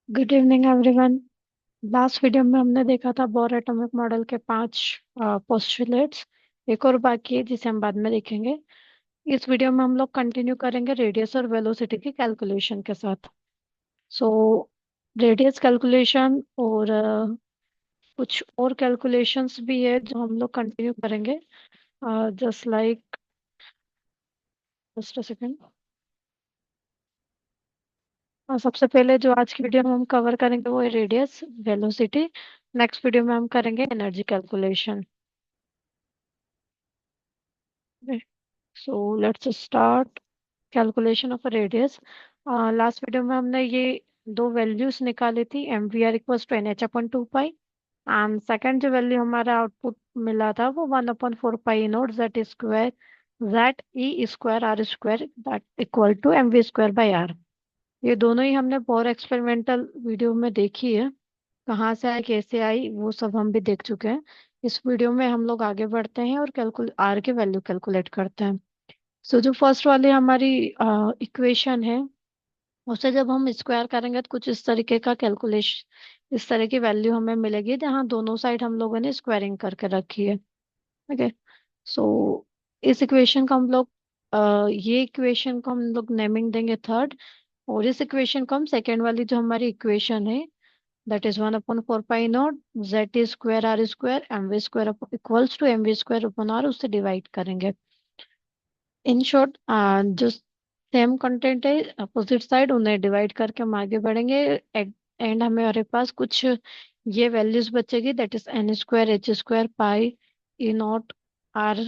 Good evening everyone. Last video में हमने देखा था बोर एटॉमिक मॉडल के 5 पोस्टुलेट्स। एक और बाकी है जिसे हम बाद में देखेंगे। इस वीडियो में हम लोग कंटिन्यू करेंगे रेडियस और वेलोसिटी की कैलकुलेशन के साथ। सो रेडियस कैलकुलेशन और कुछ और कैलकुलेशंस भी है जो हम लोग कंटिन्यू करेंगे। Just like, just a second. सबसे पहले जो आज की वीडियो में हम कवर करेंगे वो है रेडियस वेलोसिटी। नेक्स्ट वीडियो में हम करेंगे energy calculation. So let's start calculation of radius. लास्ट वीडियो में हमने ये दो वैल्यूज निकाली थी, M V R equals to N H upon two pi. And second जो वैल्यू हमारा आउटपुट मिला था वो 1/4 pi nought Z square, Z E square R square that equal to M V square by R. ये दोनों ही हमने बहुत experimental video में देखी है। कहाँ से आई कैसे आई वो सब हम भी देख चुके हैं। इस वीडियो में हम लोग आगे बढ़ते हैं और कैलकुल आर की वैल्यू कैलकुलेट करते हैं। सो जो फर्स्ट वाली हमारी इक्वेशन है उसे जब हम स्क्वायर करेंगे तो कुछ इस तरीके का कैलकुलेशन, इस तरह की वैल्यू हमें मिलेगी जहाँ दोनों साइड हम लोगों ने स्क्वायरिंग करके रखी है। ओके। सो इस इक्वेशन को हम लोग ये इक्वेशन को हम लोग नेमिंग देंगे थर्ड। और इस इक्वेशन को हम सेकेंड वाली जो हमारी इक्वेशन है that is 1/4 pi nought Z square R square M V square equals to M V square upon R उससे डिवाइड करेंगे। इन शॉर्ट जो सेम कंटेंट है अपोजिट साइड उन्हें डिवाइड करके हम आगे बढ़ेंगे। एंड हमारे पास कुछ ये वैल्यूज बचेगी that is N square H square pi E nought R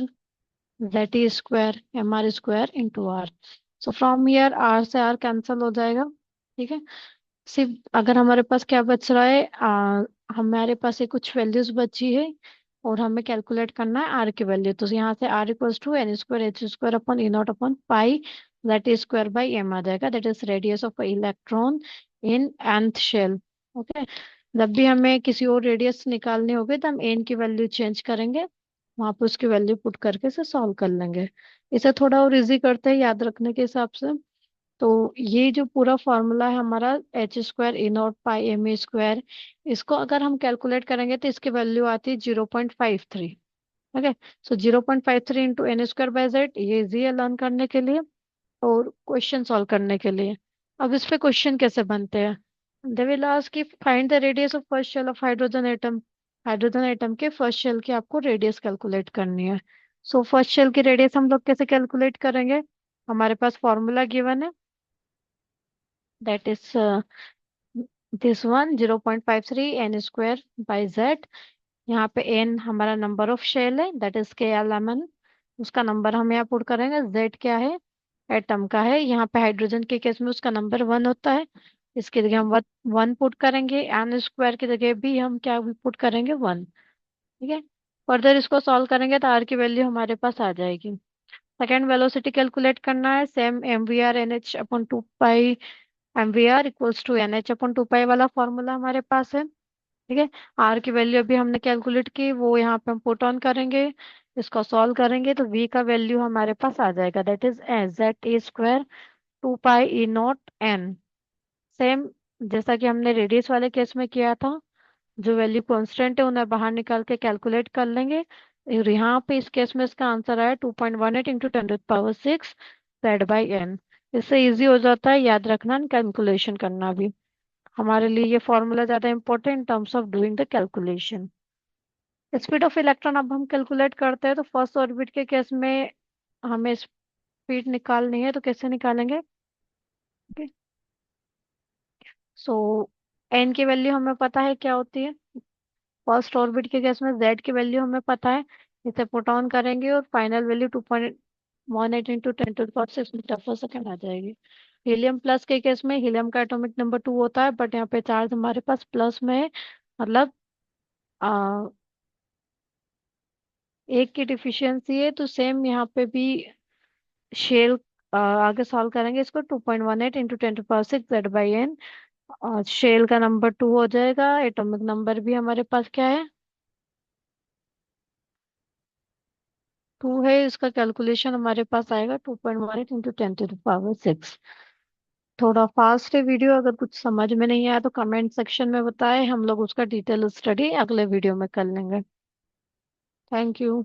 Z E square M R square into R. So from here R से आर कैंसिल हो जाएगा। ठीक है। सिर्फ अगर हमारे पास क्या बच रहा है, हमारे पास ये कुछ वैल्यूज बची है और हमें कैलकुलेट करना है आर की वैल्यू। तो यहाँ से R equals to N square H square upon E nought upon pi that is square by M आ जाएगा that is radius of electron in nth shell. Okay. जब भी हमें किसी और रेडियस निकालनी होगी तो हम एन की वैल्यू चेंज करेंगे, वहां पे उसकी वैल्यू पुट करके इसे सॉल्व कर लेंगे। इसे थोड़ा और इजी करते हैं याद रखने के हिसाब से। तो ये जो पूरा फॉर्मूला है हमारा H square E nought pi M A square, इसको अगर हम कैलकुलेट करेंगे तो इसकी वैल्यू आती है 0.53। Okay. So 0.53 into N square by Z, ये इजी है लर्न करने के लिए और क्वेश्चन सॉल्व करने के लिए। अब इस पे क्वेश्चन कैसे बनते हैं। दे विल आस्क कि find the radius of first shell of hydrogen atom. Hydrogen atom के फर्स्ट शेल की आपको रेडियस कैलकुलेट करनी है। सो फर्स्ट शेल की रेडियस हम लोग कैसे कैलकुलेट करेंगे। हमारे पास फॉर्मूला गिवन है that is this one 0.53 N square by Z. यहाँ पे एन हमारा नंबर ऑफ शेल है that is K L M N, उसका नंबर हम यहाँ पुट करेंगे। जेड क्या है, एटम का है। यहाँ पे हाइड्रोजन के केस में उसका नंबर 1 होता है, इसकी जगह हम 1 पुट करेंगे। एन स्क्वायर की जगह भी हम क्या पुट करेंगे 1। ठीक है। फर्दर इसको सॉल्व करेंगे तो आर की वैल्यू हमारे पास आ जाएगी। सेकेंड वेलोसिटी कैलकुलेट करना है, same M V R N H upon two pi, M V R equals to N H upon two pi वाला फॉर्मूला हमारे पास है। ठीक है। आर की वैल्यू अभी हमने कैलकुलेट की वो यहाँ पे हम पुट ऑन करेंगे, इसको सॉल्व करेंगे तो वी का वैल्यू हमारे पास आ जाएगा that is as Z A square 2 pi E nought N. Same जैसा कि हमने रेडियस वाले केस में किया था, जो वैल्यू कांस्टेंट है उन्हें बाहर निकाल के कैलकुलेट कर लेंगे। और यहाँ पे इस केस में इसका आंसर आया 2.18 इंटू 10⁶ जेड बाई एन। इससे इजी हो जाता है याद रखना, कैलकुलेशन करना भी। हमारे लिए ये फॉर्मूला ज्यादा important in terms of doing the calculation. Speed of electron अब हम कैलकुलेट करते हैं तो फर्स्ट ऑर्बिट के केस में हमें स्पीड निकालनी है तो कैसे निकालेंगे। सो एन की वैल्यू हमें पता है क्या होती है, फर्स्ट ऑर्बिट के केस में जेड की वैल्यू हमें पता है, इसे पुट ऑन करेंगे और फाइनल वैल्यू 2.18 इंटू 10⁶मीटर पर सेकेंड आ जाएगी। हीलियम प्लस के केस में हीलियम का एटॉमिक नंबर 2 होता है बट यहाँ पे चार्ज हमारे पास प्लस में है, मतलब आ, एक की डिफिशियंसी है। तो सेम यहाँ पे भी शेल आगे सॉल्व करेंगे इसको 2.18 इंटू 10⁶ जेड बाई एन। और शेल का नंबर 2 हो जाएगा, एटॉमिक नंबर भी हमारे पास क्या है 2 है। इसका कैलकुलेशन हमारे पास आएगा 2.18 इंटू 10⁶। थोड़ा फास्ट है वीडियो, अगर कुछ समझ में नहीं आया तो कमेंट सेक्शन में बताएं, हम लोग उसका डिटेल स्टडी अगले वीडियो में कर लेंगे। Thank you.